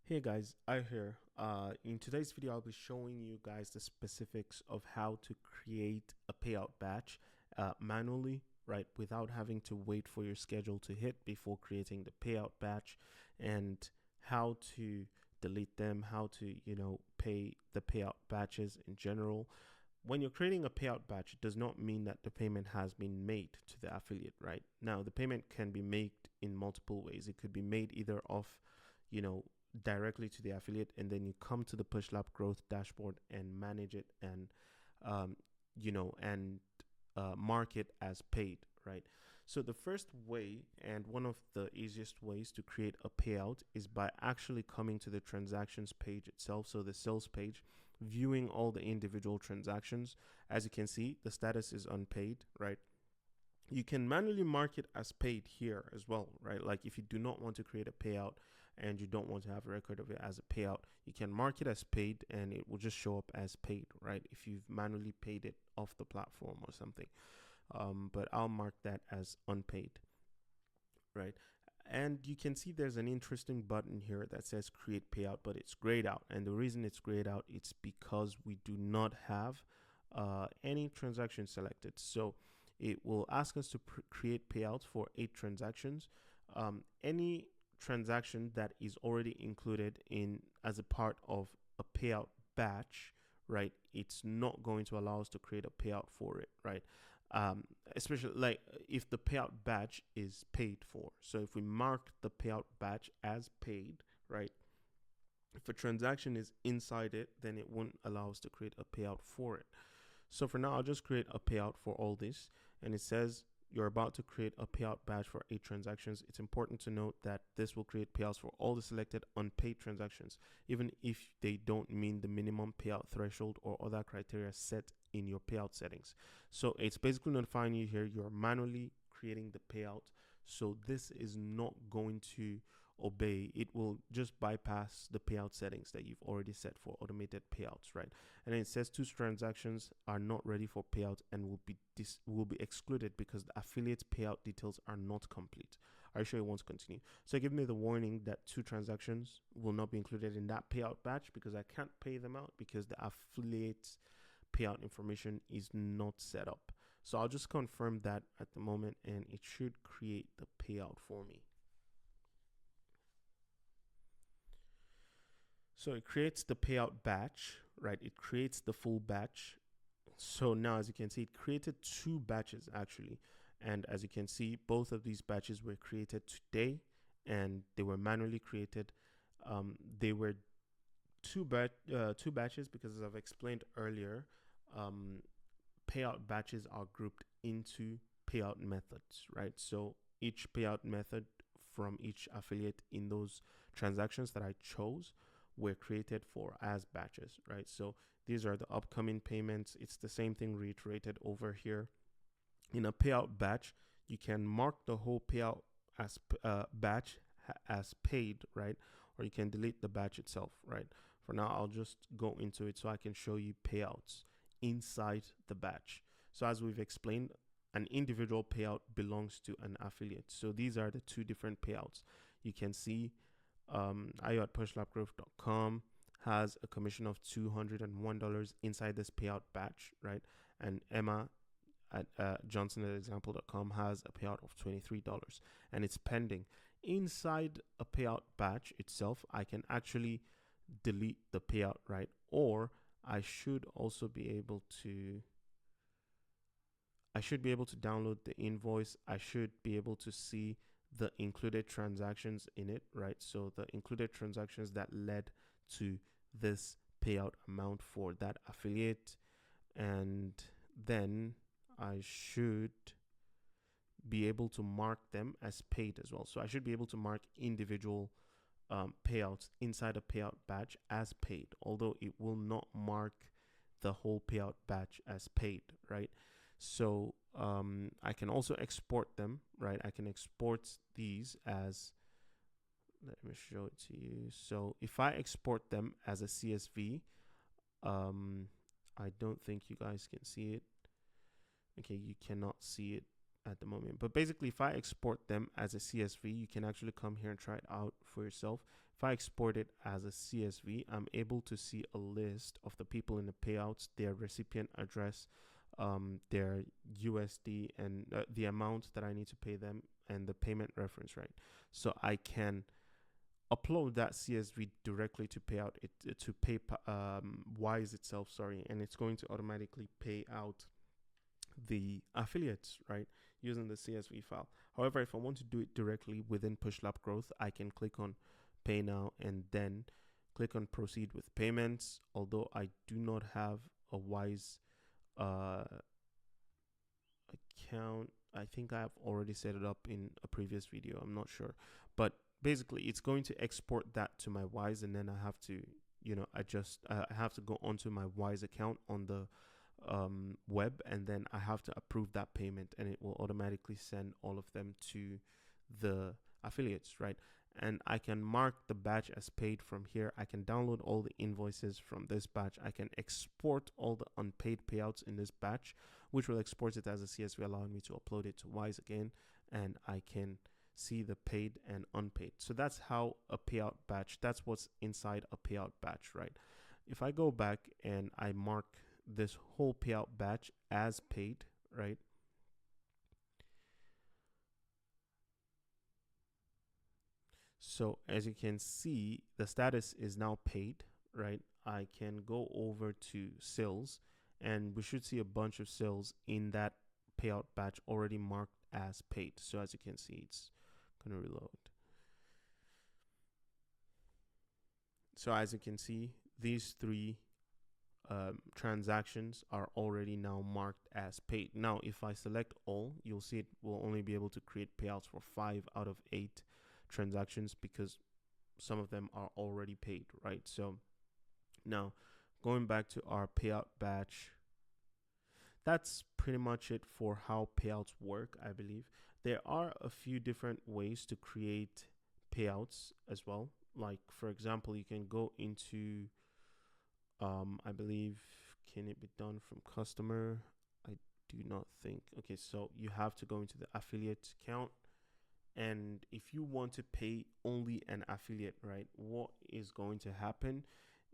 Hey guys, I here. In today's video, I'll be showing you guys the specifics of how to create a payout batch manually, right, without having to wait for your schedule to hit before creating the payout batch, and how to delete them, how to, pay the payout batches in general. When you're creating a payout batch, it does not mean that the payment has been made to the affiliate, right? Now, the payment can be made in multiple ways. It could be made either off, you know, directly to the affiliate, and then you come to the PushLab growth dashboard and manage it and um, mark it as paid, right? So the first way, and one of the easiest ways to create a payout, is by actually coming to the transactions page itself, so the sales page, viewing all the individual transactions. As you can see, the status is unpaid, right? You can manually mark it as paid here as well, right? Like if you do not want to create a payout and you don't want to have a record of it as a payout, you can mark it as paid and it will just show up as paid, right? If you've manually paid it off the platform or something. But I'll mark that as unpaid, right? And you can see there's an interesting button here that says create payout, but it's grayed out. And the reason it's grayed out, it's because we do not have any transaction selected. So it will ask us to create payouts for 8 transactions. Any transaction that is already included in as a part of a payout batch, right? It's not going to allow us to create a payout for it, right? um, Especially like if the payout batch is paid for. So if we mark the payout batch as paid, right? If a transaction is inside it, then it won't allow us to create a payout for it. So for now, I'll just create a payout for all this. And it says you're about to create a payout batch for 8 transactions. It's important to note that this will create payouts for all the selected unpaid transactions, even if they don't meet the minimum payout threshold or other criteria set in your payout settings. So it's basically notifying you here you're manually creating the payout. So this is not going to obey. It will just bypass the payout settings that you've already set for automated payouts, right? And then it says 2 transactions are not ready for payout and will be excluded because the affiliate payout details are not complete. Are you sure you want to continue? So give me the warning that 2 transactions will not be included in that payout batch because I can't pay them out because the affiliate payout information is not set up. So I'll just confirm that at the moment and it should create the payout for me. So it creates the payout batch, right? It creates the full batch. So now, as you can see, it created 2 batches actually. And as you can see, both of these batches were created today and they were manually created. They were two batches because, as I've explained earlier, payout batches are grouped into payout methods, right? So each payout method from each affiliate in those transactions that I chose were created for as batches, right? So these are the upcoming payments. It's the same thing reiterated over here. In a payout batch, you can mark the whole payout as batch as paid, right? Or you can delete the batch itself, right? For now, I'll just go into it so I can show you payouts inside the batch. So as we've explained, an individual payout belongs to an affiliate. So these are the 2 different payouts. You can see Ayo at pushlabgrowth.com has a commission of $201 inside this payout batch, right? And Emma at Johnson at example.com has a payout of $23 and it's pending. Inside a payout batch itself, I can actually delete the payout, right? Or I should also be able to download the invoice. I should be able to see the included transactions in it, right? So the included transactions that led to this payout amount for that affiliate. And then I should be able to mark them as paid as well. So I should be able to mark individual payouts inside a payout batch as paid, although it will not mark the whole payout batch as paid, right? So I can also export them, right? I can export these as, let me show it to you. So if I export them as a CSV, I don't think you guys can see it. Okay, you cannot see it at the moment. But basically, if I export them as a CSV, you can actually come here and try it out for yourself. If I export it as a CSV, I'm able to see a list of the people in the payouts, their recipient address, their USD, and the amount that I need to pay them, and the payment reference, right? So I can upload that CSV directly to Payout, to Wise itself, sorry, and it's going to automatically pay out the affiliates, right, using the CSV file. However, if I want to do it directly within PushLab Growth, I can click on Pay Now and then click on Proceed with Payments. Although I do not have a Wise account, I think I have already set it up in a previous video. I'm not sure, but basically it's going to export that to my Wise, and then I have to, adjust. I have to go onto my Wise account on the web, and then I have to approve that payment, and it will automatically send all of them to the affiliates, right? And I can mark the batch as paid from here. I can download all the invoices from this batch. I can export all the unpaid payouts in this batch, which will export it as a CSV, allowing me to upload it to Wise again, and I can see the paid and unpaid. So that's how a payout batch, that's what's inside a payout batch, right? If I go back and I mark this whole payout batch as paid, right? So as you can see, the status is now paid, right? I can go over to sales, and we should see a bunch of sales in that payout batch already marked as paid. So as you can see, it's going to reload. So as you can see, these three transactions are already now marked as paid. Now, if I select all, you'll see it will only be able to create payouts for 5 out of 8 transactions because some of them are already paid, right? So now going back to our payout batch, that's pretty much it for how payouts work, I believe. There are a few different ways to create payouts as well. Like, for example, you can go into, I believe, can it be done from customer? I do not think. Okay, so you have to go into the affiliate account. And if you want to pay only an affiliate, right, what is going to happen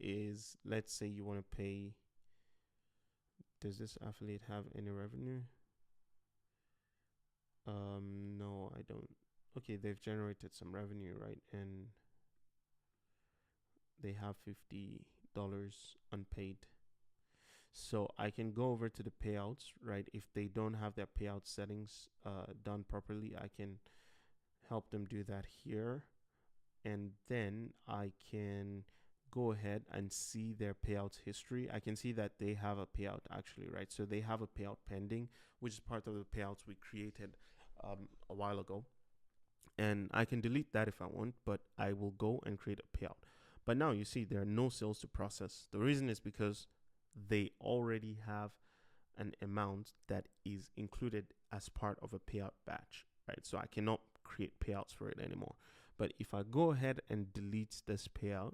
is, let's say you want to pay, does this affiliate have any revenue? No, I don't. Okay, they've generated some revenue, right? And they have $50 unpaid. So I can go over to the payouts, right? If they don't have their payout settings done properly, I can help them do that here. And then I can go ahead and see their payouts history. I can see that they have a payout actually, right? So they have a payout pending, which is part of the payouts we created a while ago. And I can delete that if I want, but I will go and create a payout. But now you see there are no sales to process. The reason is because they already have an amount that is included as part of a payout batch, right? So I cannot create payouts for it anymore. But if I go ahead and delete this payout,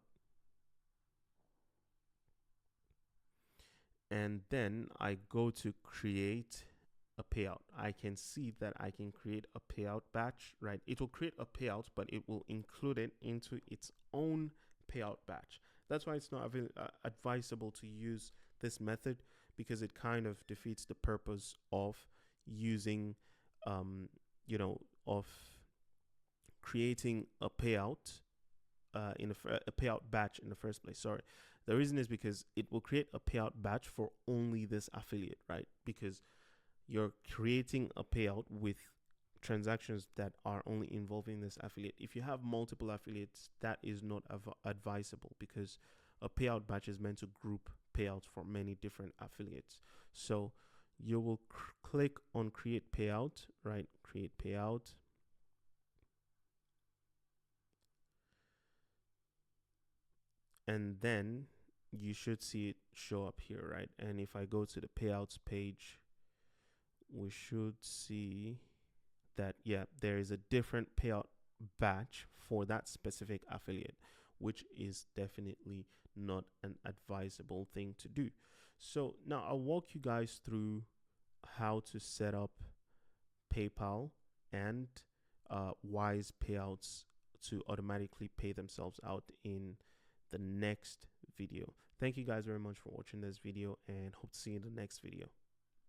and then I go to create a payout, I can see that I can create a payout batch, right? It will create a payout, but it will include it into its own payout batch. That's why it's not advisable to use this method, because it kind of defeats the purpose of using, of creating a payout in a payout batch in the first place. Sorry. The reason is because it will create a payout batch for only this affiliate, right? Because you're creating a payout with transactions that are only involving this affiliate. If you have multiple affiliates, that is not advisable, because a payout batch is meant to group payouts for many different affiliates. So you will click on create payout, right? Create payout. And then you should see it show up here, right? And if I go to the payouts page, we should see that, yeah, there is a different payout batch for that specific affiliate, which is definitely not an advisable thing to do. So now I'll walk you guys through how to set up PayPal and Wise payouts to automatically pay themselves out in the next video. Thank you guys very much for watching this video, and hope to see you in the next video.